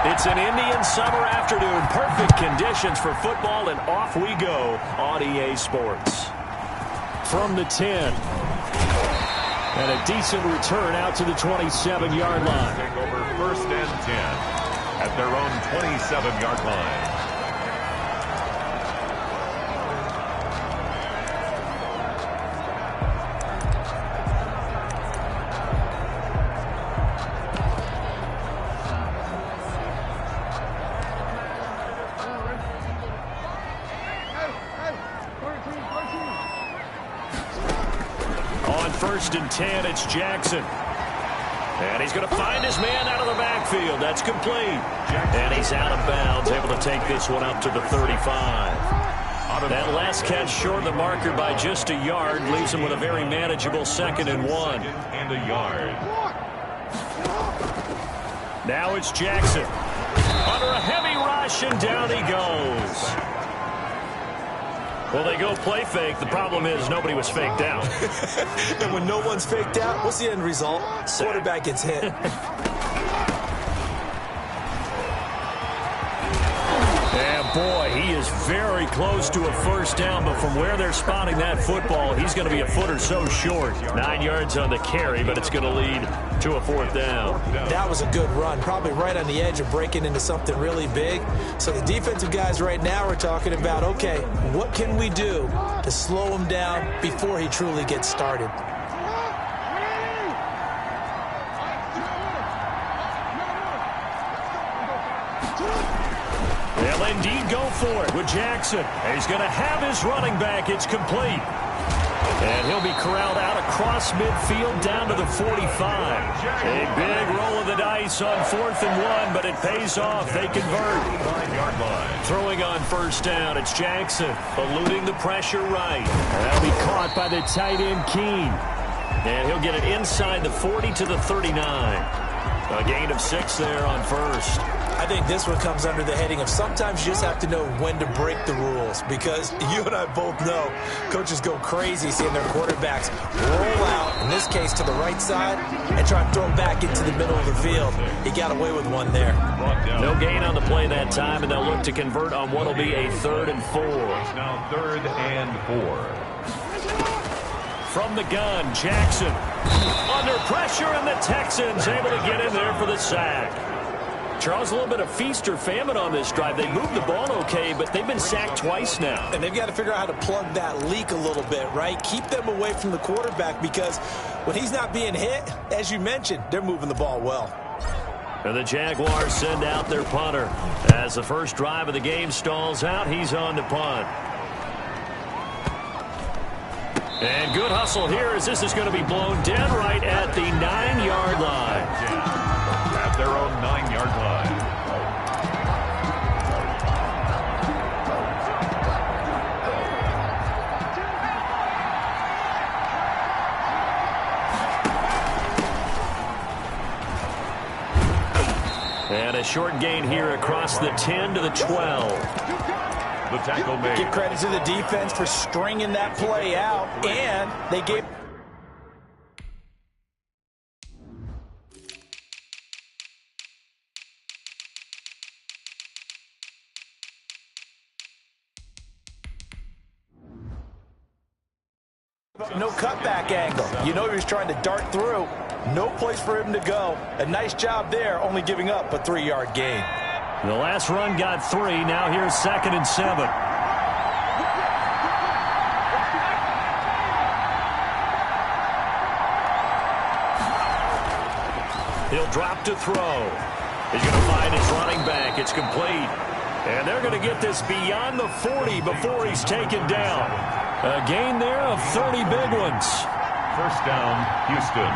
It's an Indian summer afternoon. Perfect conditions for football, and off we go on EA Sports. From the 10. And a decent return out to the 27-yard line. Take over 1st and 10 at their own 27-yard line. On 1st and 10, it's Jackson. And he's going to find his man out of the backfield. That's complete. And he's out of bounds, able to take this one up to the 35. That last catch short of the marker by just a yard leaves him with a very manageable 2nd and 1. And a yard. Now it's Jackson. Under a heavy rush, and down he goes. Well, they go play fake. The problem is nobody was faked out. And when no one's faked out, what's the end result? Quarterback gets hit. And boy, he is very close to a 1st down, but from where they're spotting that football, he's going to be a foot or so short. 9 yards on the carry, but it's going to lead to a 4th down. That was a good run, probably right on the edge of breaking into something really big. So the defensive guys right now are talking about, okay, what can we do to slow him down before he truly gets started? They'll indeed go for it with Jackson. And he's going to have his running back. It's complete. And he'll be corralled out across midfield down to the 45. A big roll of the dice on 4th and 1, but it pays off. They convert. 9-yard line. Throwing on 1st down, it's Jackson, eluding the pressure right. That'll be caught by the tight end, Keene. And he'll get it inside the 40 to the 39. A gain of 6 there on 1st. I think this one comes under the heading of sometimes you just have to know when to break the rules, because you and I both know coaches go crazy seeing their quarterbacks roll out, in this case to the right side, and try and throw back into the middle of the field. He got away with one there. No gain on the play that time, and they'll look to convert on what will be a 3rd and 4. It's now 3rd and 4. From the gun, Jackson under pressure, and the Texans able to get in there for the sack. Charles, a little bit of feast or famine on this drive. They moved the ball okay, but they've been sacked twice now. And they've got to figure out how to plug that leak a little bit, right? Keep them away from the quarterback, because when he's not being hit, as you mentioned, they're moving the ball well. And the Jaguars send out their punter. As the first drive of the game stalls out, he's on to punt. And good hustle here, as this is going to be blown dead right at the 9-yard line. At their own 9-yard line. And a short gain here across the 10 to the 12. The tackle made. Give credit to the defense for stringing that play out, and they gave... No cutback angle. You know he was trying to dart through. No place for him to go. A nice job there, only giving up a 3-yard gain. The last run got 3. Now here's 2nd and 7. He'll drop to throw. He's going to find his running back. It's complete. And they're going to get this beyond the 40 before he's taken down. A gain there of 30 big ones. 1st down, Houston.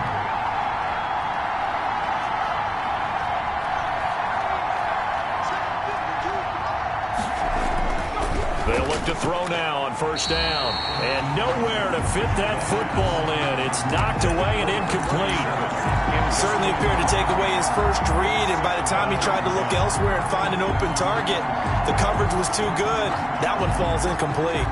They'll look to throw now on 1st down. And nowhere to fit that football in. It's knocked away and incomplete. Certainly appeared to take away his first read, and by the time he tried to look elsewhere and find an open target, the coverage was too good. That one falls incomplete.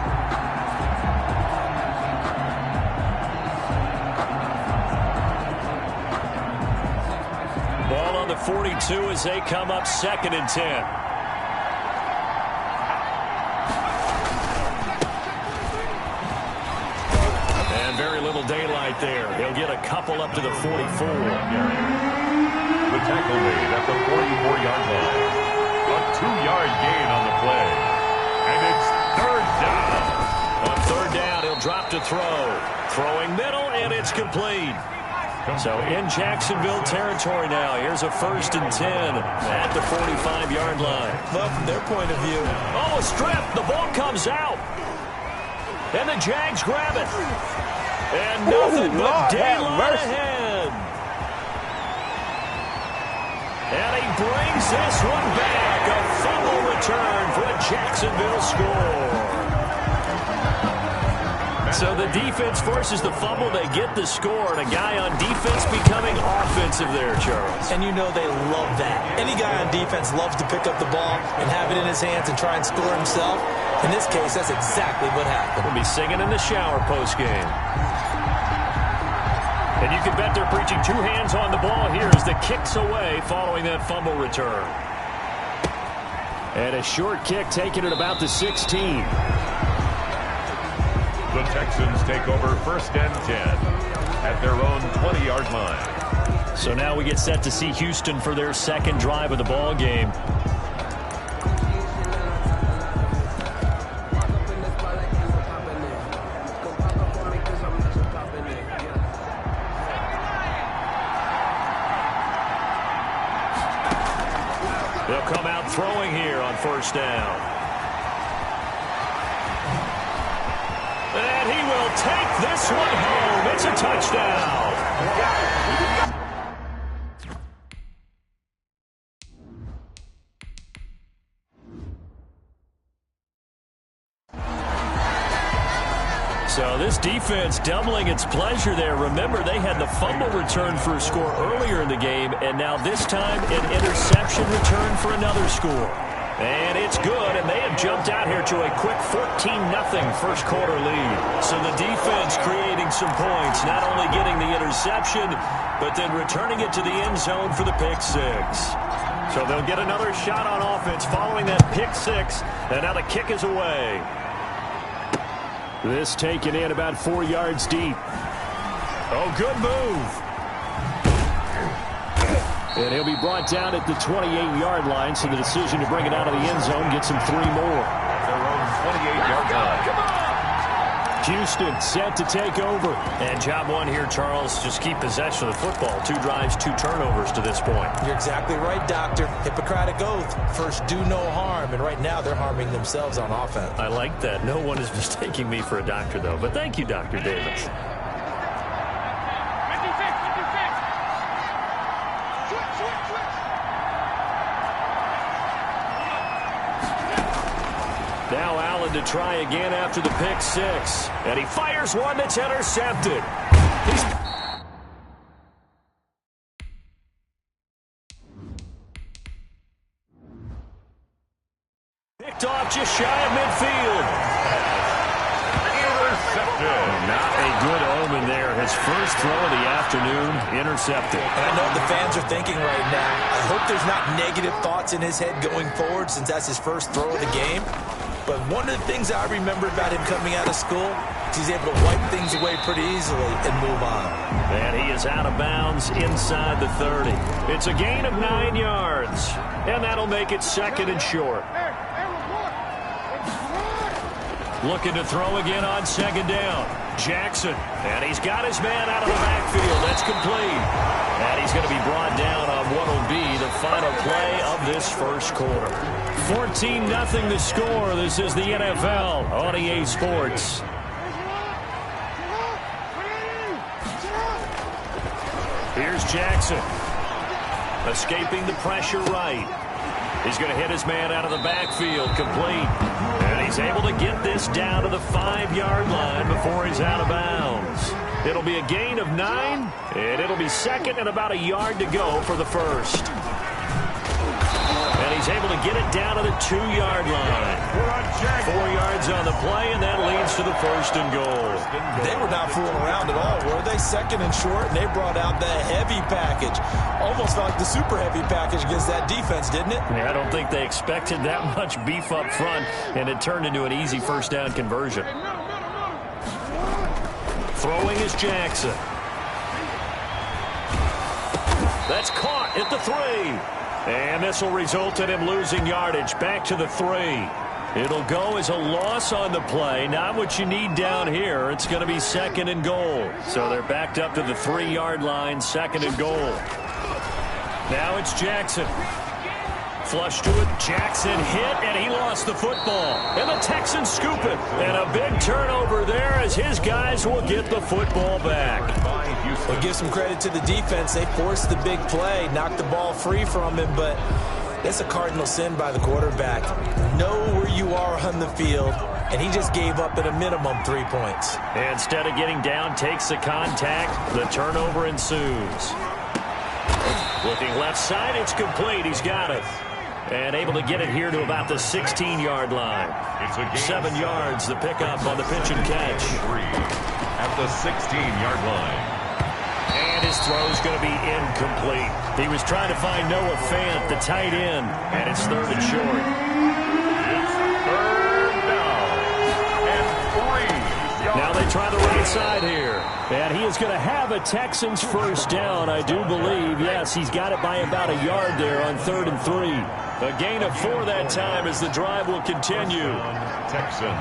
Ball on the 42 as they come up 2nd and 10. And very little daylight there. He'll get a couple up to the 44. The tackle made at the 44-yard line. A 2-yard gain on the play. And it's 3rd down. On 3rd down, he'll drop to throw. Throwing middle, and it's complete. So in Jacksonville territory now. Here's a 1st and 10 at the 45-yard line. Well, from their point of view. Oh, a strip. The ball comes out. And the Jags grab it. And nothing but daylight ahead. And he brings this one back. A fumble return for a Jacksonville score. So the defense forces the fumble. They get the score. And a guy on defense becoming offensive there, Charles. And you know they love that. Any guy on defense loves to pick up the ball and have it in his hands and try and score himself. In this case, that's exactly what happened. We'll be singing in the shower postgame. And you can bet they're preaching 2 hands on the ball here as the kick's away following that fumble return. And a short kick taken at about the 16. The Texans take over 1st and 10 at their own 20-yard line. So now we get set to see Houston for their 2nd drive of the ball game. They'll come out throwing here on 1st down. And he will take this one home. It's a touchdown. So this defense doubling its pleasure there. Remember, they had the fumble return for a score earlier in the game, and now this time an interception return for another score. And it's good, and they have jumped out here to a quick 14-0 first quarter lead. So the defense creating some points, not only getting the interception, but then returning it to the end zone for the pick 6. So they'll get another shot on offense following that pick 6, and now the kick is away. This taken in about 4 yards deep. Oh, good move. And he'll be brought down at the 28-yard line, so the decision to bring it out of the end zone gets him 3 more. Their own 28-yard line. Houston set to take over. And job one here, Charles, just keep possession of the football. 2 drives, 2 turnovers to this point. You're exactly right, Doctor. Hippocratic oath. First, do no harm. And right now, they're harming themselves on offense. I like that. No one is mistaking me for a doctor, though. But thank you, Dr. Davis. Now Allen to try again after the pick 6. And he fires one that's intercepted. He's picked off just shy of midfield. Intercepted. Not a good omen there. His first throw of the afternoon, intercepted. And I know the fans are thinking right now, I hope there's not negative thoughts in his head going forward since that's his first throw of the game. But one of the things I remember about him coming out of school is he's able to wipe things away pretty easily and move on. And he is out of bounds inside the 30. It's a gain of 9 yards. And that'll make it 2nd and short. Looking to throw again on 2nd down. Jackson. And he's got his man out of the backfield. That's complete. And he's going to be brought down on what will be the final play of this first quarter. 14-0 the score. This is the NFL on EA Sports. Here's Jackson. Escaping the pressure right. He's going to hit his man out of the backfield. Complete. And he's able to get this down to the 5-yard line before he's out of bounds. It'll be a gain of 9, and it'll be 2nd and about a yard to go for the first. And he's able to get it down to the 2-yard line. 4 yards on the play, and that leads to the 1st and goal. They were not fooling around at all, were they? 2nd and short, and they brought out the heavy package. Almost almost felt like the super heavy package against that defense, didn't it? Yeah, I don't think they expected that much beef up front, and it turned into an easy first down conversion. Throwing is Jackson. That's caught at the 3. And this will result in him losing yardage back to the 3. It'll go as a loss on the play. Not what you need down here. It's going to be 2nd and goal. So they're backed up to the 3-yard line, 2nd and goal. Now it's Jackson. Flush to it. Jackson hit, and he lost the football. And the Texans scoop it. And a big turnover there as his guys will get the football back. Well, give some credit to the defense. They forced the big play, knocked the ball free from him, but it's a cardinal sin by the quarterback. Know where you are on the field, and he just gave up at a minimum 3 points. Instead of getting down, takes the contact. The turnover ensues. Looking left side, it's complete. He's got it. And able to get it here to about the 16-yard line. 7 yards, the pickup on the pitch and catch. At the 16-yard line. And his throw's going to be incomplete. He was trying to find Noah Fant, the tight end, and it's 3rd and short. It's 3rd down and 3. Now they try the right side here. And he is going to have a Texans first down, I do believe. Yes, he's got it by about a yard there on 3rd and 3. A gain of 4 that time as the drive will continue. Texans.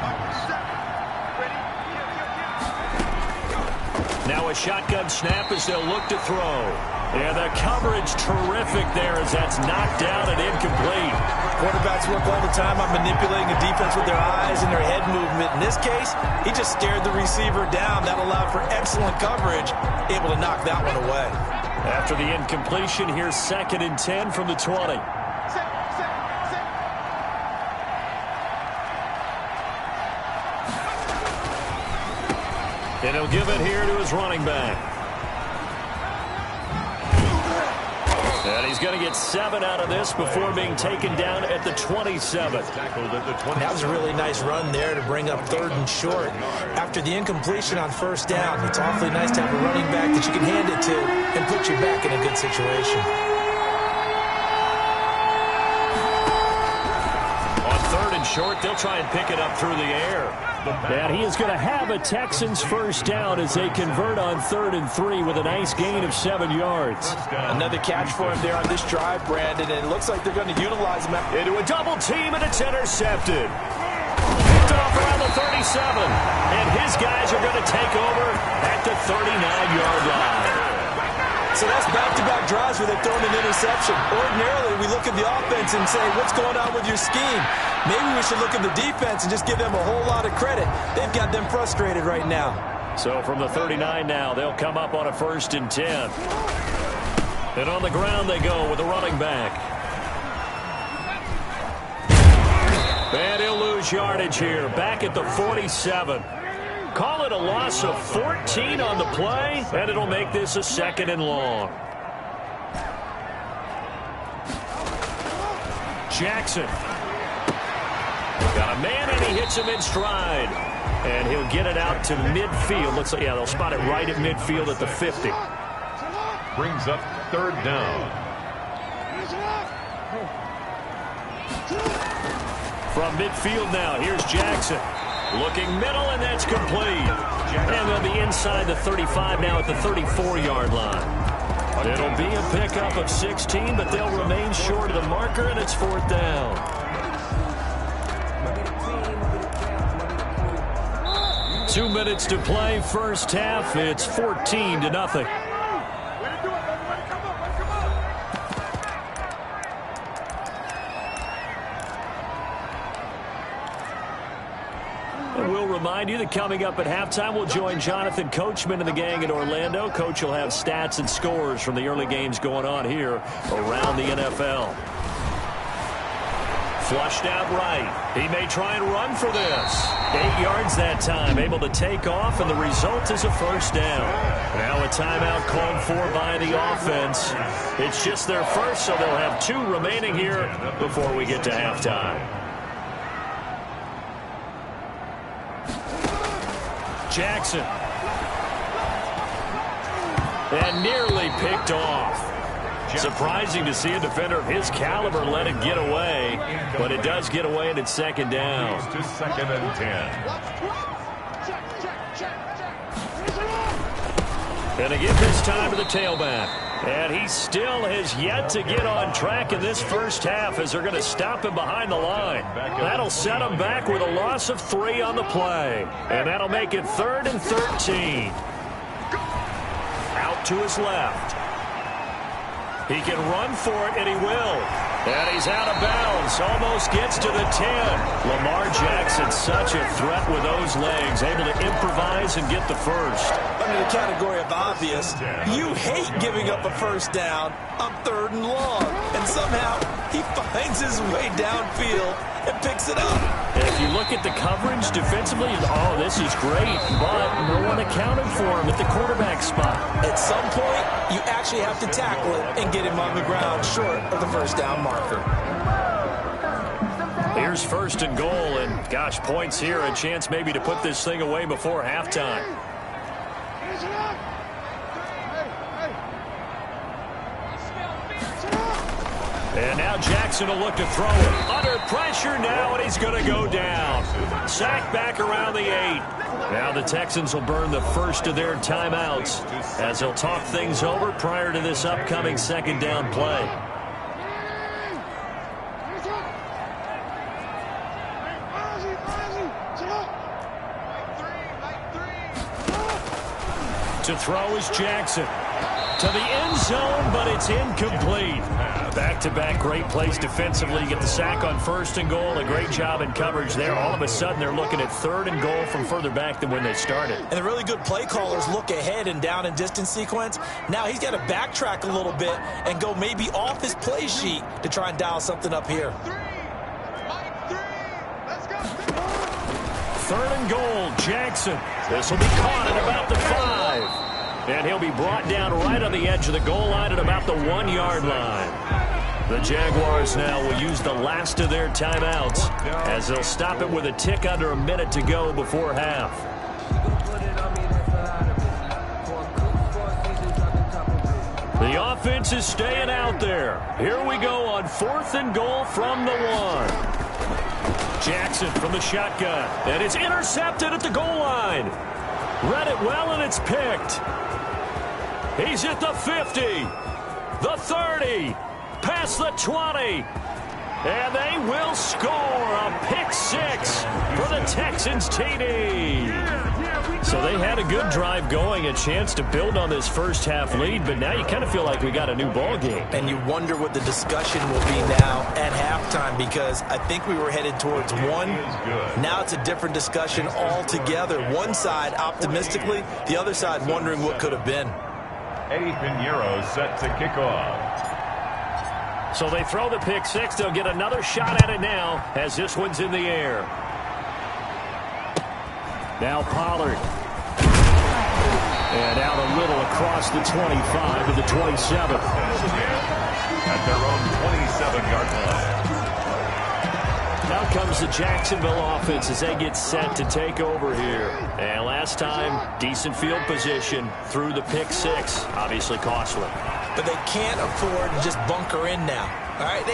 Now a shotgun snap as they'll look to throw. Yeah, the coverage terrific there as that's knocked down and incomplete. Quarterbacks work all the time on manipulating a defense with their eyes and their head movement. In this case, he just stared the receiver down. That allowed for excellent coverage, able to knock that one away. After the incompletion, here's 2nd and 10 from the 20. And he'll give it here to his running back. And he's going to get 7 out of this before being taken down at the 27. That was a really nice run there to bring up 3rd and short. After the incompletion on 1st down, it's awfully nice to have a running back that you can hand it to and put you back in a good situation. On 3rd and short, they'll try and pick it up through the air. And he is going to have a Texans first down as they convert on 3rd and 3 with a nice gain of 7 yards. Another catch for him there on this drive, Brandon, and it looks like they're going to utilize him. Into a double team, and it's intercepted. Picked off around the 37, and his guys are going to take over at the 39-yard line. So that's back-to-back drives where they've thrown an interception. Ordinarily, we look at the offense and say, what's going on with your scheme? Maybe we should look at the defense and just give them a whole lot of credit. They've got them frustrated right now. So from the 39 now, they'll come up on a 1st and 10. And on the ground they go with the running back. And he'll lose yardage here, back at the 47. Call it a loss of 14 on the play, and it'll make this a 2nd and long. Jackson. Got a man, and he hits him in stride. And he'll get it out to midfield. Looks like, yeah, they'll spot it right at midfield at the 50. Brings up 3rd down. From midfield now, here's Jackson. Looking middle, and that's complete. And they'll be inside the 35 now at the 34-yard line. It'll be a pickup of 16, but they'll remain short of the marker, and it's 4th down. Two minutes to play, first half. It's 14-0. And we'll remind you that coming up at halftime, we'll join Jonathan Coachman and the gang in Orlando. Coach will have stats and scores from the early games going on here around the NFL. Flushed out right. He may try and run for this. 8 yards that time, able to take off, and the result is a first down. Now a timeout called for by the offense. It's just their first, so they'll have 2 remaining here before we get to halftime. Jackson. And nearly picked off. Surprising to see a defender of his caliber let it get away, but it does get away and it's second down. To 2nd and 10. And they give this time to the tailback. And he still has yet to get on track in this first half as they're going to stop him behind the line. That'll set him back with a loss of 3 on the play. And that'll make it 3rd and 13. Out to his left. He can run for it, and he will. And he's out of bounds. Almost gets to the 10. Lamar Jackson, such a threat with those legs, able to improvise and get the first. Under the category of obvious, you hate giving up a first down on 3rd and long. And somehow, he finds his way downfield and picks it up. And if you look at the coverage defensively, oh, this is great, but no one accounted for him at the quarterback spot. At some point, you actually have to tackle it and get him on the ground short of the first down marker. Here's 1st and goal, and gosh, points here, a chance maybe to put this thing away before halftime. And now Jackson will look to throw it. Under pressure now, and he's going to go down. Sacked back around the 8. Now the Texans will burn the first of their timeouts as they'll talk things over prior to this upcoming second down play. To throw is Jackson. To the end zone, but it's incomplete. Back-to-back great plays defensively. You get the sack on 1st and goal. A great job in coverage there. All of a sudden, they're looking at 3rd and goal from further back than when they started. And the really good play callers look ahead and down and distance sequence. Now he's got to backtrack a little bit and go maybe off his play sheet to try and dial something up here. 3rd and goal, Jackson. This will be caught at about the 5. And he'll be brought down right on the edge of the goal line at about the 1-yard line. The Jaguars now will use the last of their timeouts as they'll stop it with a tick under a minute to go before half. The offense is staying out there. Here we go on 4th and goal from the 1. Jackson from the shotgun. And it's intercepted at the goal line. Read it well, and it's picked. He's at the 50, the 30, past the 20. And they will score a pick 6 for the Texans TD. So they had a good drive going, a chance to build on this first half lead, but now you kind of feel like we got a new ball game. And you wonder what the discussion will be now at halftime, because I think we were headed towards 1. Now it's a different discussion altogether. One side optimistically, the other side wondering what could have been. Ethan Euro set to kick off. So they throw the pick 6. They'll get another shot at it now as this one's in the air. Now Pollard. And out a little across the 25 to the 27. At their own 27-yard line. Now comes the Jacksonville offense as they get set to take over here. And last time, decent field position through the pick 6. Obviously costly. But they can't afford to just bunker in now. All right,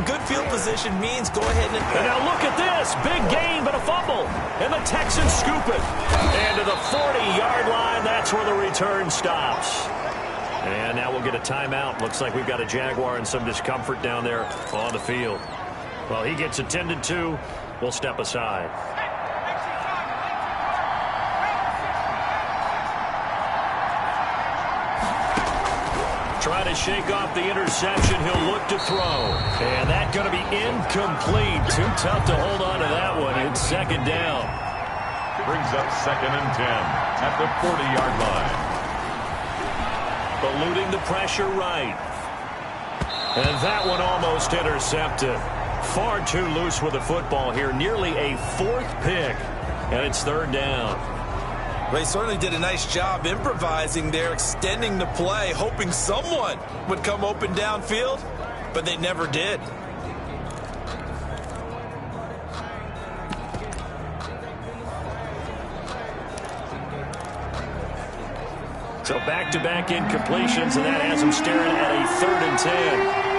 good field position means go ahead and now look at this. Big gain, but a fumble. And the Texans scoop it. And to the 40-yard line, that's where the return stops. And now we'll get a timeout. Looks like we've got a Jaguar in some discomfort down there on the field. Well, he gets attended to. We'll step aside. Trying to shake off the interception. He'll look to throw. And that's going to be incomplete. Too tough to hold on to that one. It's second down. Brings up 2nd and 10 at the 40-yard line. Eluding the pressure right. And that one almost intercepted. Far too loose with the football here. Nearly a 4th pick. And it's 3rd down. They certainly did a nice job improvising there, extending the play, hoping someone would come open downfield, but they never did. So back-to-back incompletions, and that has him staring at a 3rd and 10.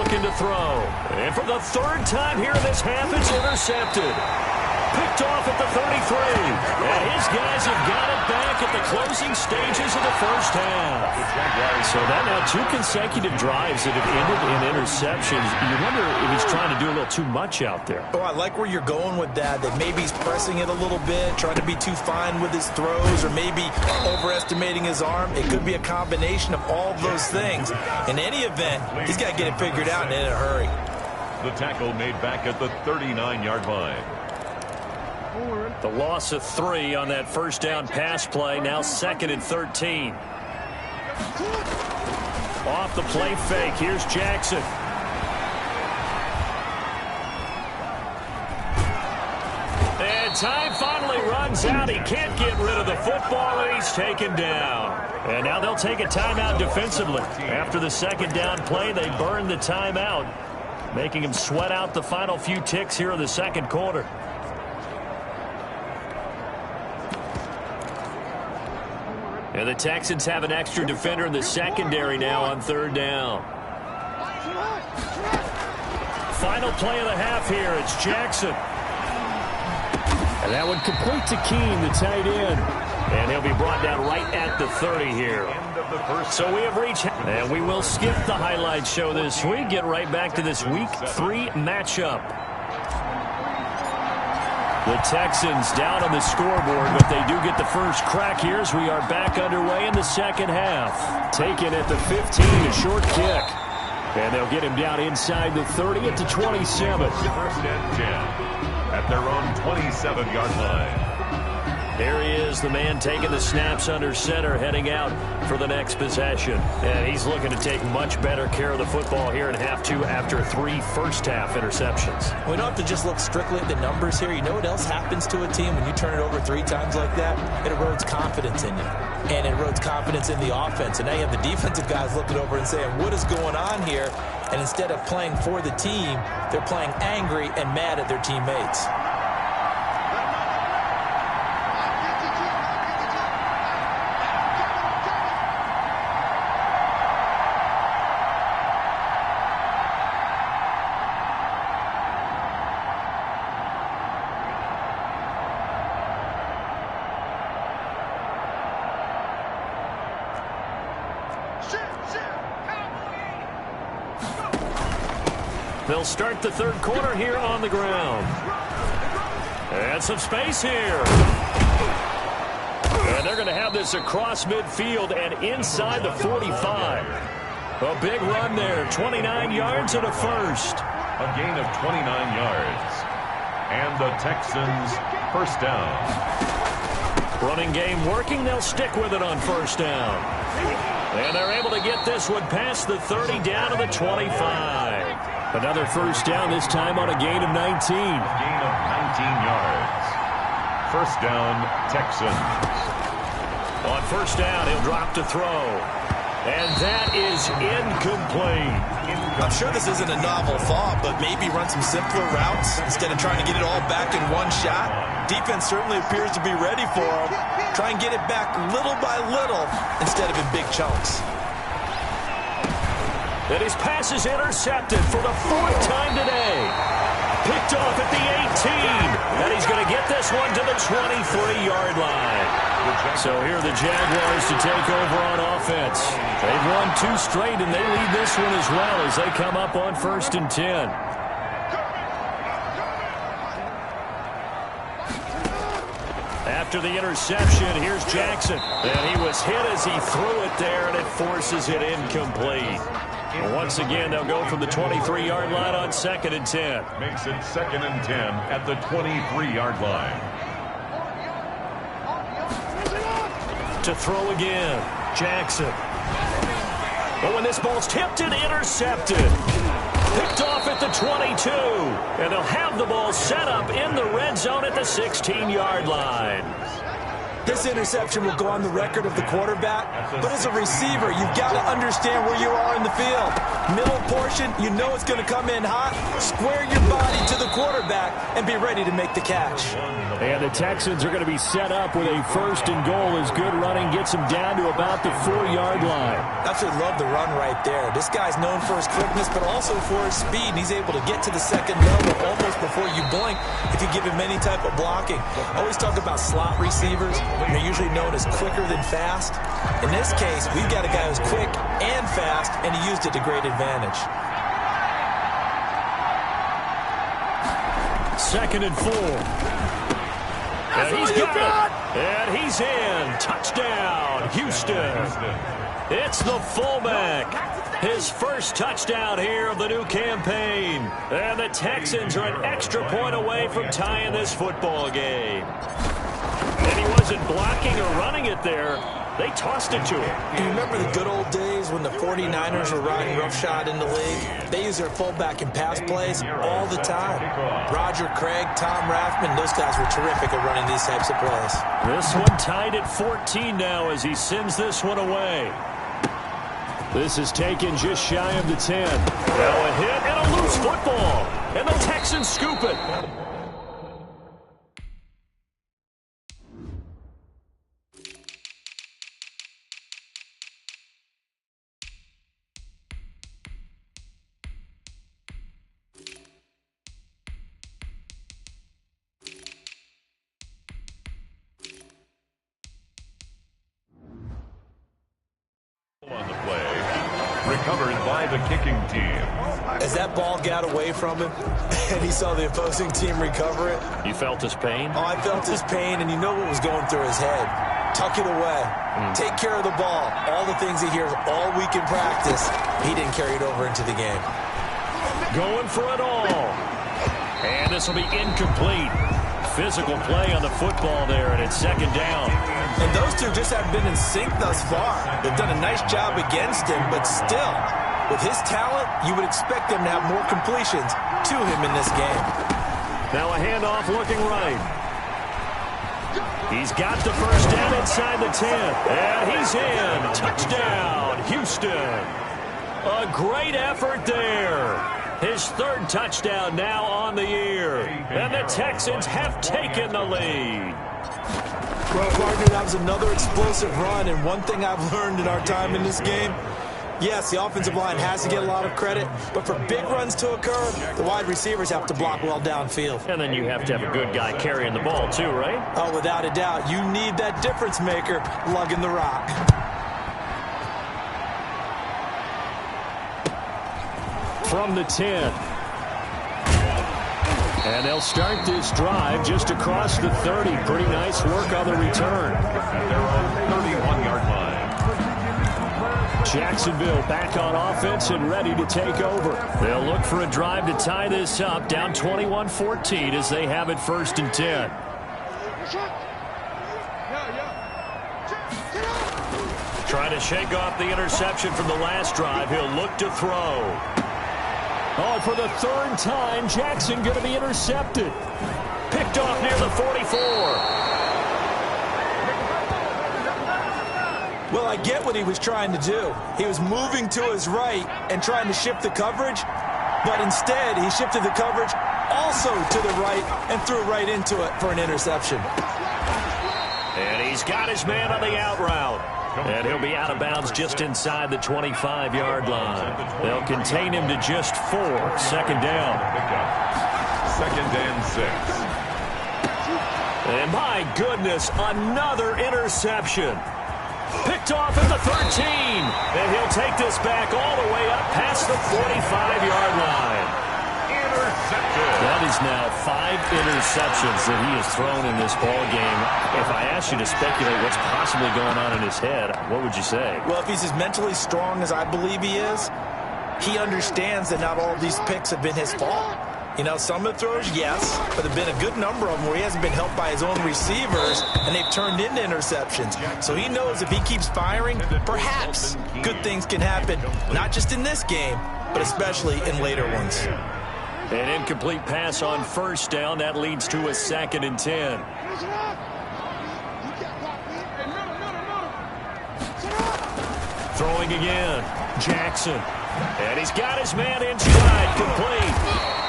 Looking to throw. And for the 3rd time here in this half, it's intercepted. Picked off at the 33. And his guys have got it back at the closing stages of the first half. So that now 2 consecutive drives that have ended in interceptions. You wonder if he's trying to do a little too much out there. Oh, I like where you're going with that maybe he's pressing it a little bit, trying to be too fine with his throws, or maybe overestimating his arm. It could be a combination of all of those things. In any event, he's got to get it figured out and in a hurry. The tackle made back at the 39-yard line. The loss of 3 on that first down pass play. Now 2nd and 13. Off the play fake. Here's Jackson. And time finally runs out. He can't get rid of the football, and he's taken down. And now they'll take a timeout defensively. After the 2nd down play, they burn the timeout, making him sweat out the final few ticks here in the 2nd quarter. And the Texans have an extra defender in the secondary now on 3rd down. Final play of the half here. It's Jackson. And that one complete to Keene, the tight end. And he'll be brought down right at the 30 here. So we have reached, and we will skip the highlight show this week. Get right back to this Week 3 matchup. The Texans down on the scoreboard, but they do get the first crack here as we are back underway in the 2nd half. Taken at the 15, a short kick. And they'll get him down inside the 30 at the 27. 1st and 10 at their own 27-yard line. There he is, the man taking the snaps under center, heading out for the next possession. And he's looking to take much better care of the football here in half 2 after 3 first-half interceptions. We don't have to just look strictly at the numbers here. You know what else happens to a team when you turn it over 3 times like that? It erodes confidence in you. And it erodes confidence in the offense. And now you have the defensive guys looking over and saying, what is going on here? And instead of playing for the team, they're playing angry and mad at their teammates. They'll start the 3rd quarter here on the ground. And some space here. And they're going to have this across midfield and inside the 45. A big run there, 29 yards and a first. A gain of 29 yards. And the Texans first down. Running game working. They'll stick with it on first down. And they're able to get this one past the 30 down to the 25. Another first down, this time on a gain of 19. Gain of 19 yards. First down, Texans. On first down, he'll drop to throw. And that is incomplete. I'm sure this isn't a novel thought, but maybe run some simpler routes instead of trying to get it all back in one shot. Defense certainly appears to be ready for him. Try and get it back little by little instead of in big chunks. And his pass is intercepted for the 4th time today. Picked off at the 18. And he's going to get this one to the 23-yard line. So here are the Jaguars to take over on offense. They've won 2 straight, and they lead this one as well as they come up on 1st and 10. After the interception, here's Jackson. And he was hit as he threw it there, and it forces it incomplete. Once again, they'll go from the 23-yard line on 2nd and 10. Makes it 2nd and 10 at the 23-yard line. To throw again, Jackson. But when this ball's tipped and intercepted. Picked off at the 22. And they'll have the ball set up in the red zone at the 16-yard line. This interception will go on the record of the quarterback, but as a receiver, you've got to understand where you are in the field. Middle portion, you know it's going to come in hot. Square your body to the quarterback and be ready to make the catch. And the Texans are going to be set up with a 1st and goal as good running gets them down to about the 4-yard line. Absolutely love the run right there. This guy's known for his quickness, but also for his speed. And he's able to get to the second level almost before you blink if you give him any type of blocking. I always talk about slot receivers, and they're usually known as quicker than fast. In this case, we've got a guy who's quick and fast, and he used it to great advantage. 2nd and 4. And he's got it. And he's in. Touchdown, Houston. It's the fullback. His first touchdown here of the new campaign. And the Texans are an extra point away from tying this football game. And he wasn't blocking or running it there. They tossed it to him. Do you remember the good old days when the 49ers were riding roughshod in the league? They used their fullback in pass plays all the time. Roger Craig, Tom Rathman, those guys were terrific at running these types of plays. This one tied at 14 now as he sends this one away. This is taken just shy of the 10. Now a hit and a loose football. And the Texans scoop it. On the play, recovered by the kicking team. As that ball got away from him and he saw the opposing team recover it. You felt his pain? Oh, I felt his pain, and you know what was going through his head. Tuck it away. Take care of the ball. All the things he hears all week in practice, he didn't carry it over into the game. Going for it all. And this will be incomplete. Physical play on the football there, and it's 2nd down. And those two just haven't been in sync thus far. They've done a nice job against him, but still, with his talent, you would expect them to have more completions to him in this game. Now a handoff looking right. He's got the first down inside the 10. And he's in. Touchdown, Houston. A great effort there. His 3rd touchdown now on the year. And the Texans have taken the lead. Well, partner, that was another explosive run, and one thing I've learned in our time in this game, yes, the offensive line has to get a lot of credit, but for big runs to occur, the wide receivers have to block well downfield. And then you have to have a good guy carrying the ball too, right? Oh, without a doubt. You need that difference maker lugging the rock. From the 10. And they'll start this drive just across the 30. Pretty nice work on the return. At their own 31-yard line. Jacksonville back on offense and ready to take over. They'll look for a drive to tie this up, down 21-14 as they have it 1st and 10. Trying to shake off the interception from the last drive. He'll look to throw. Oh, for the 3rd time, Jackson going to be intercepted. Picked off near the 44. Well, I get what he was trying to do. He was moving to his right and trying to shift the coverage, but instead he shifted the coverage also to the right and threw right into it for an interception. And he's got his man on the out route. And he'll be out of bounds just inside the 25-yard line. They'll contain him to just 4. 2nd down. 2nd and 6. And my goodness, another interception. Picked off at the 13. And he'll take this back all the way up past the 45-yard line. That is now 5 interceptions that he has thrown in this ball game. If I asked you to speculate what's possibly going on in his head, what would you say? Well, if he's as mentally strong as I believe he is, he understands that not all of these picks have been his fault. You know, some of the throws, yes, but there have been a good number of them where he hasn't been helped by his own receivers, and they've turned into interceptions. So he knows if he keeps firing, perhaps good things can happen, not just in this game, but especially in later ones. An incomplete pass on 1st down. That leads to a 2nd and 10. Throwing again. Jackson. And he's got his man in stride, complete.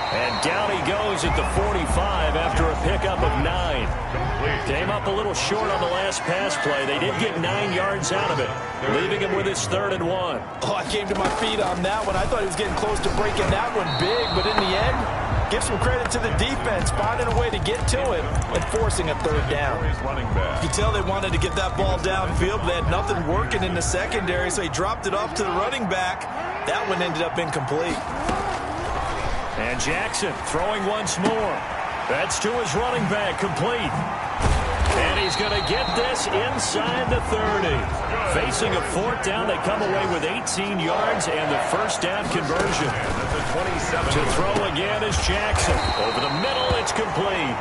And down he goes at the 45 after a pickup of 9. Came up a little short on the last pass play. They did get 9 yards out of it, leaving him with his 3rd and 1. Oh, I came to my feet on that one. I thought he was getting close to breaking that one big, but in the end, give some credit to the defense, finding a way to get to him and forcing a 3rd down. You can tell they wanted to get that ball downfield, but they had nothing working in the secondary, so he dropped it off to the running back. That one ended up incomplete. And Jackson throwing once more. That's to his running back, complete. And he's going to get this inside the 30. Facing a 4th down, they come away with 18 yards and the 1st down conversion. To throw again is Jackson. Over the middle, it's complete.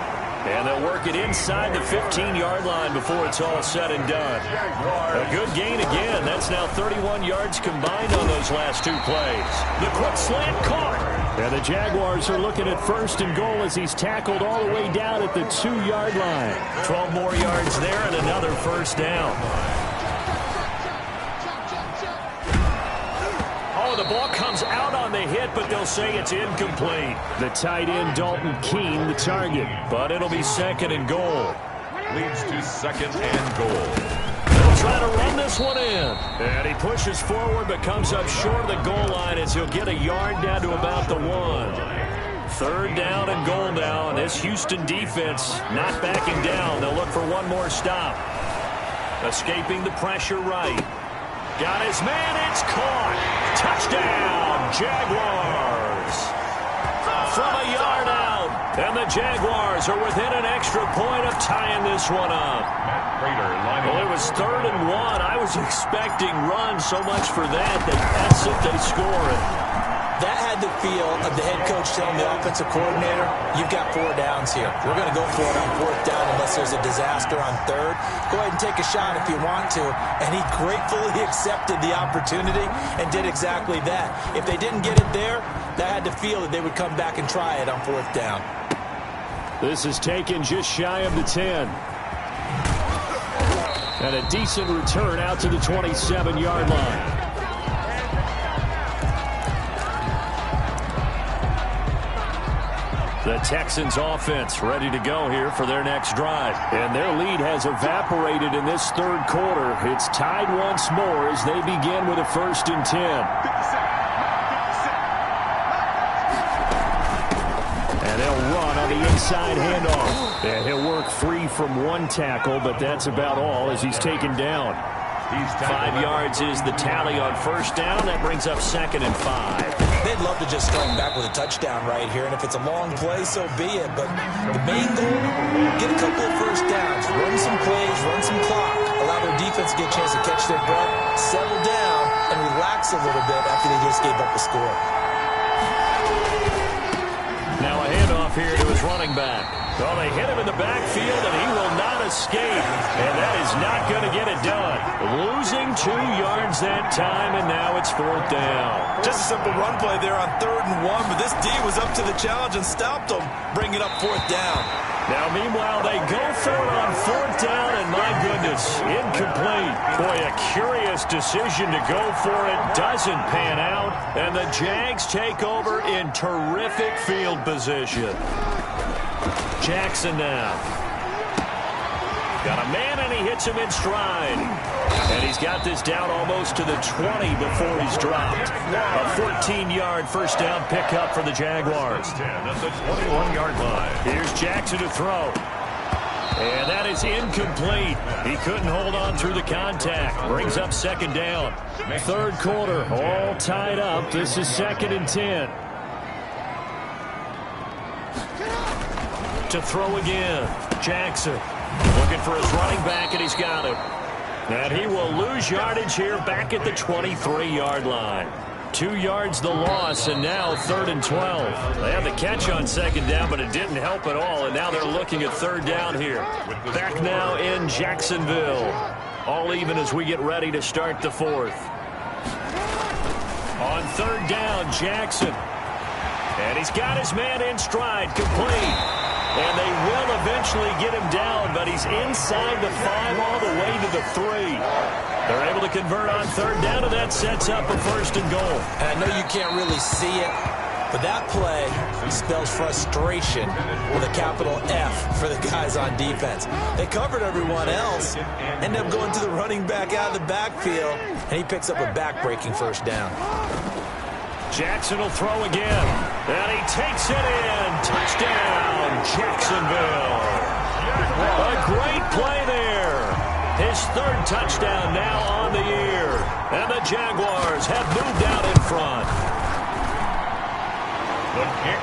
And they'll work it inside the 15-yard line before it's all said and done. A good gain again. That's now 31 yards combined on those last 2 plays. The quick slant caught. And the Jaguars are looking at 1st and goal as he's tackled all the way down at the 2-yard line. 12 more yards there and another 1st down. The ball comes out on the hit, but they'll say it's incomplete. The tight end, Dalton Keene, the target. But it'll be 2nd and goal. Leads to 2nd and goal. They'll try to run this one in. And he pushes forward, but comes up short of the goal line as he'll get a yard down to about the 1. 3rd down and goal now. And this Houston defense not backing down. They'll look for one more stop. Escaping the pressure right. Got his man, it's caught. Touchdown, Jaguars. From a yard out. And the Jaguars are within an extra point of tying this one up. Well, it was 3rd and 1. I was expecting runs so much for that. They pass it, they score it. That had the feel of the head coach telling the offensive coordinator, you've got 4 downs here. We're going to go for it on 4th down unless there's a disaster on 3rd. Go ahead and take a shot if you want to. And he gratefully accepted the opportunity and did exactly that. If they didn't get it there, that had the feel that they would come back and try it on 4th down. This is taken just shy of the 10. And a decent return out to the 27-yard line. The Texans offense ready to go here for their next drive. And their lead has evaporated in this 3rd quarter. It's tied once more as they begin with a 1st and 10. And they'll run on the inside handoff. And he'll work free from 1 tackle, but that's about all as he's taken down. 5 yards is the tally on 1st down. That brings up 2nd and 5. They'd love to just strike back with a touchdown right here, and if it's a long play, so be it. But the main goal, get a couple of 1st downs, run some plays, run some clock, allow their defense to get a chance to catch their breath, settle down, and relax a little bit after they just gave up a score. Now a handoff here to his running back. Well, they hit him in the backfield, and he will not escape. And that is not going to get it done. Losing 2 yards that time, and now it's 4th down. Just a simple run play there on 3rd and 1, but this D was up to the challenge and stopped them, bringing up 4th down. Now, meanwhile, they go for it on 4th down, and my goodness, incomplete. Boy, a curious decision to go for it. Doesn't pan out, and the Jags take over in terrific field position. Jackson now. Got a man, and he hits him in stride. And he's got this down almost to the 20 before he's dropped. A 14-yard 1st down pickup for the Jaguars. That's the 21-yard line. Here's Jackson to throw. And that is incomplete. He couldn't hold on through the contact. Brings up 2nd down. 3rd quarter, all tied up. This is 2nd and 10. To throw again. Jackson looking for his running back, and he's got him. And he will lose yardage here back at the 23-yard line. 2 yards the loss, and now 3rd and 12. They had the catch on 2nd down, but it didn't help at all, and now they're looking at 3rd down here. Back now in Jacksonville. All even as we get ready to start the 4th. On 3rd down, Jackson. And he's got his man in stride, complete. And they will eventually get him down, but he's inside the 5 all the way to the 3. They're able to convert on third down, and that sets up a first and goal. And I know you can't really see it, but that play spells frustration with a capital F for the guys on defense. They covered everyone else, ended up going to the running back out of the backfield, and he picks up a back-breaking first down. Jackson will throw again, and he takes it in. Touchdown, Jacksonville. A great play there. His third touchdown now on the year, and the Jaguars have moved out in front.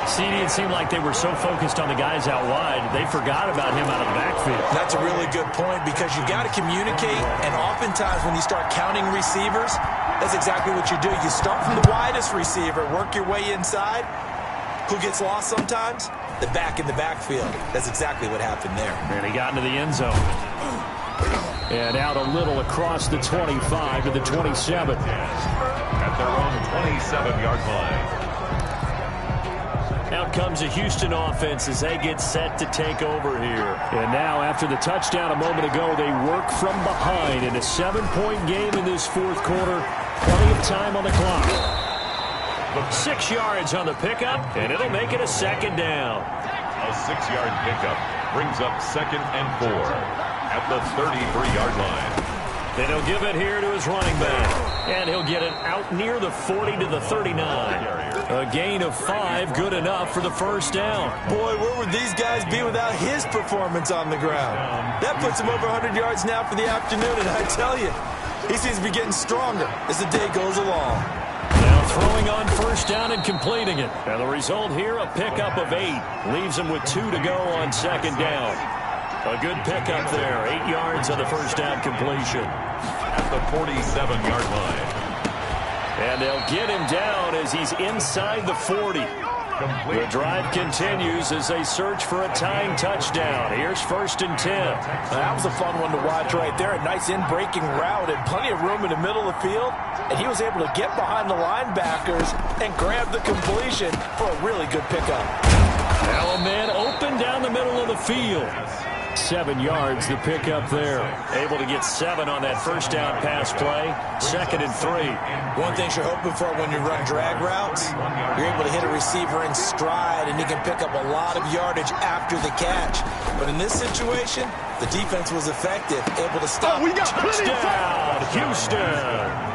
CD, it seemed like they were so focused on the guys out wide, they forgot about him out of the backfield. That's a really good point because you got to communicate, and oftentimes when you start counting receivers, that's exactly what you do. You start from the widest receiver, work your way inside. Who gets lost sometimes? The back in the backfield. That's exactly what happened there. And he got into the end zone. And out a little across the 25 to the 27. At their own 27-yard line. Out comes a Houston offense as they get set to take over here. And now, after the touchdown a moment ago, they work from behind in a 7-point game in this fourth quarter. Plenty of time on the clock. 6 yards on the pickup, and it'll make it a second down. A 6-yard pickup brings up 2nd and 4 at the 33-yard line. And he'll give it here to his running back. And he'll get it out near the 40 to the 39. A gain of 5, good enough for the first down. Boy, where would these guys be without his performance on the ground? That puts him over 100 yards now for the afternoon, and I tell you, he seems to be getting stronger as the day goes along. Now throwing on first down and completing it. And the result here, a pickup of 8. Leaves him with 2 to go on second down. A good pickup there. 8 yards on the first down completion. At the 47-yard line. And they'll get him down as he's inside the 40. The drive continues as they search for a tying touchdown. Here's 1st and 10. That was a fun one to watch right there. A nice in-breaking route and plenty of room in the middle of the field. And he was able to get behind the linebackers and grab the completion for a really good pickup. Now a man open down the middle of the field. 7 yards the pickup there. Able to get 7 on that first down pass play. 2nd and 3. One thing you're hoping for when you run drag routes, you're able to hit a receiver in stride and he can pick up a lot of yardage after the catch. But in this situation, the defense was effective, able to stop. We got touchdown, Houston.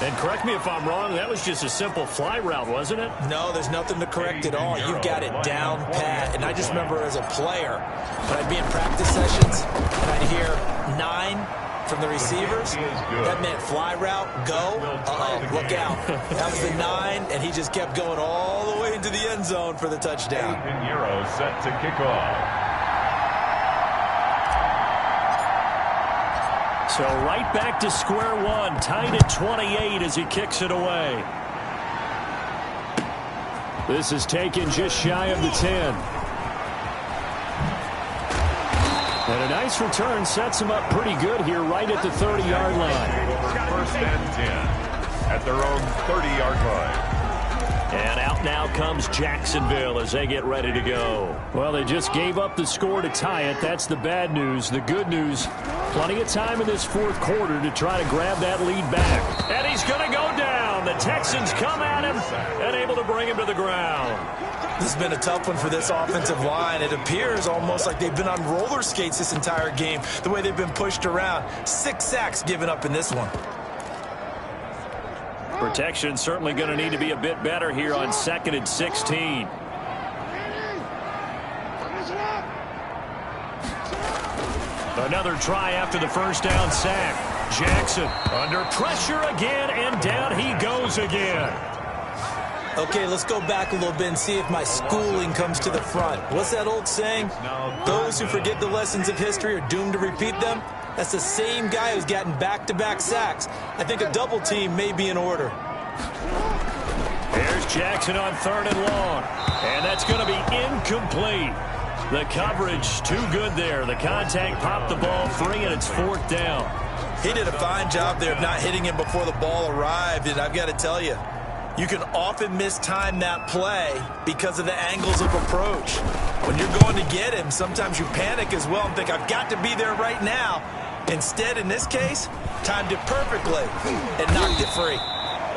And correct me if I'm wrong, that was just a simple fly route, wasn't it? No, there's nothing to correct at all. You've got it down pat. And I just remember as a player, when I'd be in practice sessions, and I'd hear 9 from the receivers, that meant fly route, go, look out. That was the 9, and he just kept going all the way into the end zone for the touchdown. Pinheiro set to kick off. So right back to square one, tied at 28 as he kicks it away. This is taken just shy of the 10. And a nice return sets him up pretty good here right at the 30-yard line. 1st and 10 at their own 30-yard line. And out now comes Jacksonville as they get ready to go. Well, they just gave up the score to tie it. That's the bad news. The good news, plenty of time in this fourth quarter to try to grab that lead back. And he's going to go down. The Texans come at him and able to bring him to the ground. This has been a tough one for this offensive line. It appears almost like they've been on roller skates this entire game, the way they've been pushed around. 6 sacks given up in this one. Protection certainly going to need to be a bit better here on 2nd and 16. Another try after the first down sack. Jackson under pressure again, and down he goes again. Okay, let's go back a little bit and see if my schooling comes to the front. What's that old saying? Those who forget the lessons of history are doomed to repeat them. That's the same guy who's gotten back-to-back sacks. I think a double team may be in order. There's Jackson on 3rd and long. And that's going to be incomplete. The coverage too good there. The contact popped the ball free, and it's 4th down. He did a fine job there of not hitting him before the ball arrived, and I've got to tell you, you can often mistime that play because of the angles of approach. When you're going to get him, sometimes you panic as well and think, I've got to be there right now. Instead, in this case, timed it perfectly and knocked it free.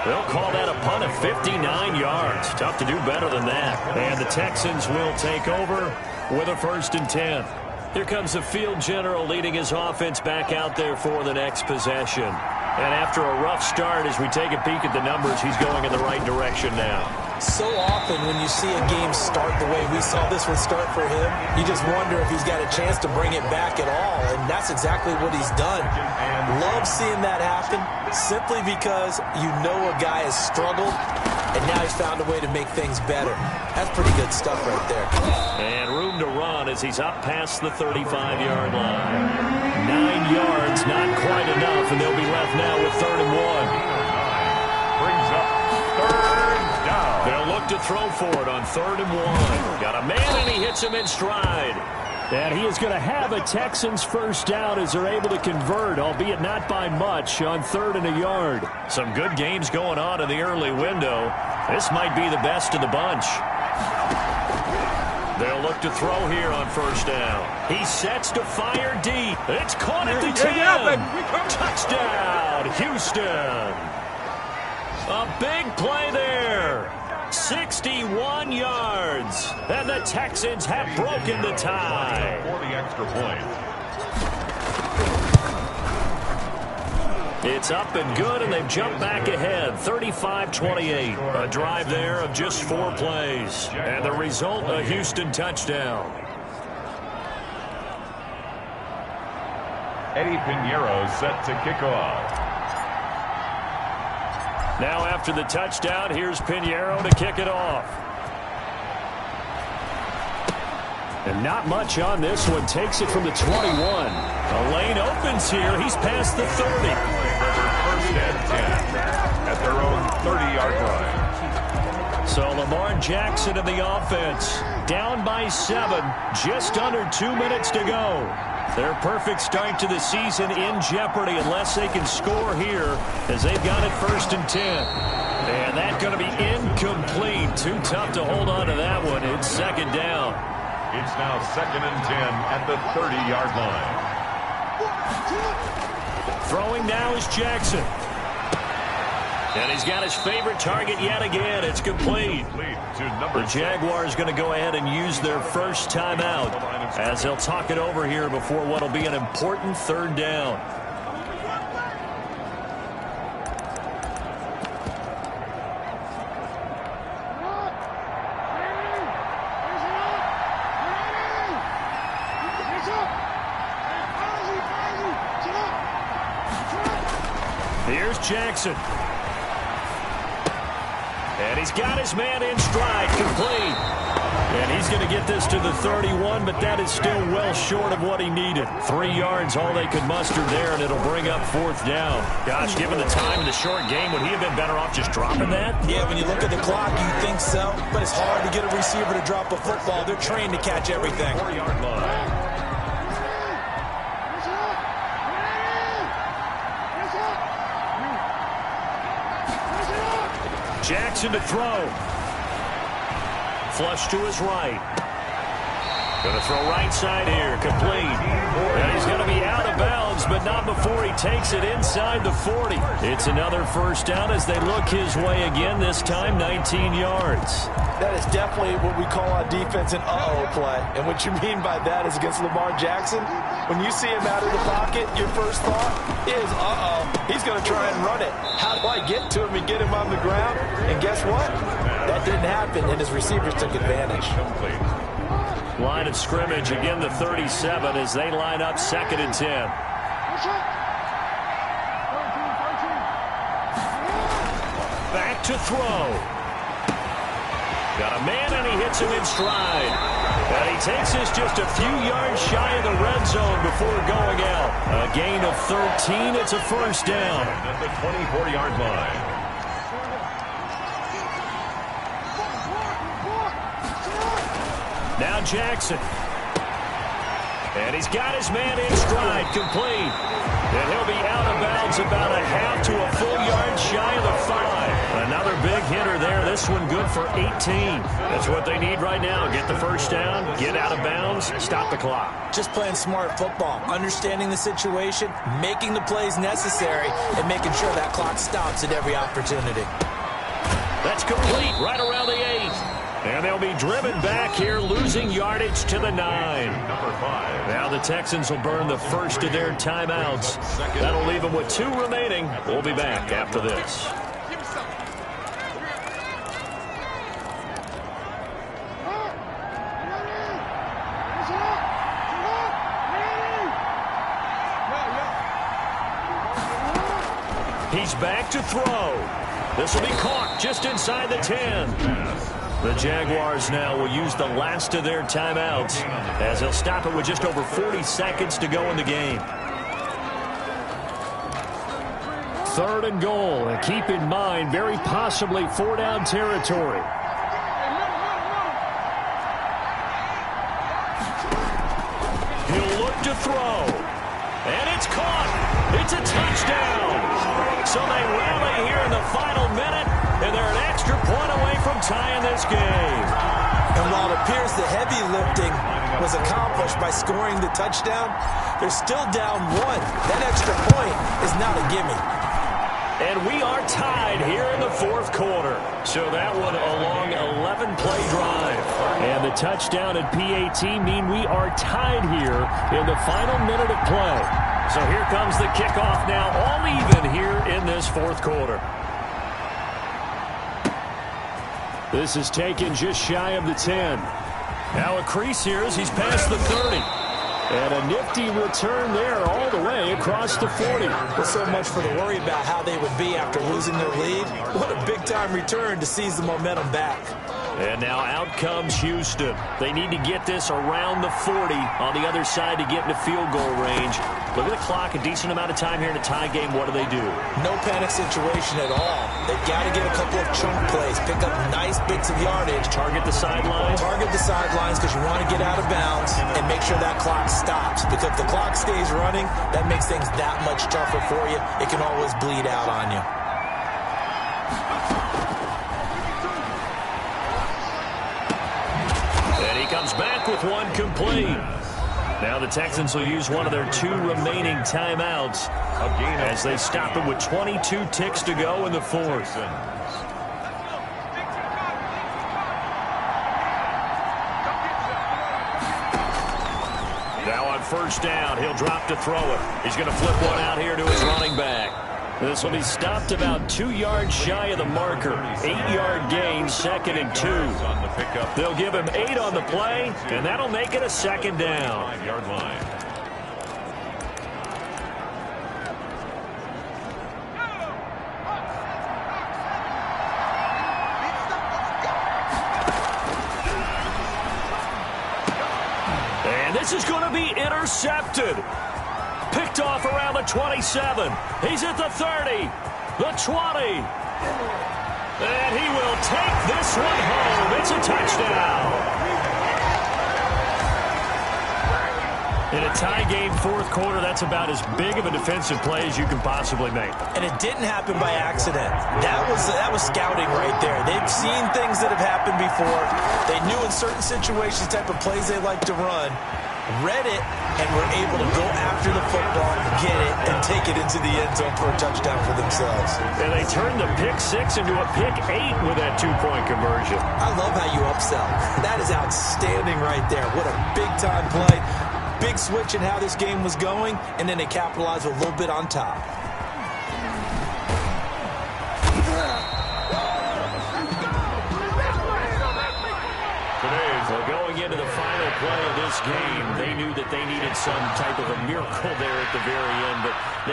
They'll call that a punt of 59 yards. Tough to do better than that. And the Texans will take over with a 1st and 10. Here comes the field general leading his offense back out there for the next possession. And after a rough start, as we take a peek at the numbers, he's going in the right direction now. So often when you see a game start the way we saw this one start for him, you just wonder if he's got a chance to bring it back at all, and that's exactly what he's done. Love seeing that happen simply because you know a guy has struggled, and now he's found a way to make things better. That's pretty good stuff right there. And room to run as he's up past the 35-yard line. 9 yards, not quite enough, and they'll be left now with 3rd and 1. Brings up 3rd down. They'll look to throw for it on 3rd and 1. Got a man, and he hits him in stride. And he is going to have a Texans 1st down as they're able to convert, albeit not by much, on 3rd and a yard. Some good games going on in the early window. This might be the best of the bunch. They'll look to throw here on 1st down. He sets to fire deep. It's caught at the 10. Touchdown, Houston. A big play there. 61 yards. And the Texans have broken the tie. For the extra point. It's up and good, and they've jumped back ahead, 35-28. A drive there of just 4 plays. And the result, a Houston touchdown. Eddie Pinheiro set to kick off. Now after the touchdown, here's Pinheiro to kick it off. And not much on this one. Takes it from the 21. A lane opens here. He's past the 30. 1st and 10 at their own 30-yard line. So Lamar Jackson in the offense. Down by 7. Just under 2 minutes to go. Their perfect start to the season in jeopardy unless they can score here as they've got it 1st and 10. And that's going to be incomplete. Too tough to hold on to that one. It's 2nd down. It's now 2nd and 10 at the 30-yard line. Throwing now is Jackson. And he's got his favorite target yet again. It's complete. The Jaguars going to go ahead and use their 1st timeout as they'll talk it over here before what will be an important 3rd down. Here's Jackson. And he's got his man in stride, complete. And he's going to get this to the 31, but that is still well short of what he needed. 3 yards, all they could muster there, and it'll bring up 4th down. Gosh, given the time in the short game, would he have been better off just dropping that? Yeah, when you look at the clock, you think so, but it's hard to get a receiver to drop a football. They're trained to catch everything. 4-yard line. Jackson to throw. Flush to his right. Going to throw right side here. Complete. And he's going to be out of bounds, but not before he takes it inside the 40. It's another 1st down as they look his way again, this time 19 yards. That is definitely what we call on defense an uh-oh play. And what you mean by that is against Lamar Jackson, when you see him out of the pocket, your first thought is, uh-oh, he's going to try and run it. How do I get to him and get him on the ground? And guess what? That didn't happen, and his receivers took advantage. Line of scrimmage, again the 37 as they line up 2nd and 10. Back to throw. Got a man, and he hits him in stride. And he takes this just a few yards shy of the red zone before going out. A gain of 13. It's a 1st down. At the 24-yard line. Now Jackson. And he's got his man in stride, complete. And he'll be out of bounds about a half to a full yard shy of the 5. Another big hitter there. This one good for 18. That's what they need right now. Get the first down, get out of bounds, stop the clock. Just playing smart football, understanding the situation, making the plays necessary, and making sure that clock stops at every opportunity. That's complete right around the 8. And they'll be driven back here, losing yardage to the 9. Now the Texans will burn the first of their timeouts. That'll leave them with 2 remaining. We'll be back after this. He's back to throw. This will be caught just inside the 10. The Jaguars now will use the last of their timeouts as they'll stop it with just over 40 seconds to go in the game. 3rd and goal. And keep in mind, very possibly 4-down territory. He'll look to throw. And it's caught. It's a touchdown. So they rally here in the final minute, and they're an extra point away from tying this game. And while it appears the heavy lifting was accomplished by scoring the touchdown, they're still down 1. That extra point is not a gimme. And we are tied here in the 4th quarter. So that one a long 11-play drive. And the touchdown at PAT mean we are tied here in the final minute of play. So here comes the kickoff now, all even here in this 4th quarter. This is taken just shy of the 10. Now a crease here as he's past the 30. And a nifty return there all the way across the 40. Well, so much for the worry about how they would be after losing their lead. What a big-time return to seize the momentum back. And now out comes Houston. They need to get this around the 40 on the other side to get into field goal range. Look at the clock, a decent amount of time here in a tie game. What do? No panic situation at all. They've got to get a couple of chunk plays, pick up nice bits of yardage. Target the sidelines. Target the sidelines because you want to get out of bounds and make sure that clock stops. Because if the clock stays running, that makes things that much tougher for you. It can always bleed out on you. Comes back with one complete. Now the Texans will use one of their 2 remaining timeouts as they stop it with 22 ticks to go in the 4th. Now on 1st down, he'll drop to throw it. He's going to flip one out here to his running back. This will be stopped about 2 yards shy of the marker. 8-yard gain, 2nd and 2. They'll give him 8 on the play, and that'll make it a 2nd down. 5-yard line. And this is going to be intercepted. Picked off around the 27. He's at the 30, the 20. And he will take this one home. It's a touchdown. In a tie game 4th quarter, that's about as big of a defensive play as you can possibly make. And it didn't happen by accident. That was scouting right there. They've seen things that have happened before. They knew in certain situations the type of plays they like to run. Read it, and were able to go after the football, get it, and take it into the end zone for a touchdown for themselves. And they turned the pick 6 into a pick 8 with that 2-point conversion. I love how you upsell. That is outstanding right there. What a big-time play. Big switch in how this game was going, and then they capitalized a little bit on top. Going into the final play of this game, they knew that they needed some type of a miracle there at the very end, but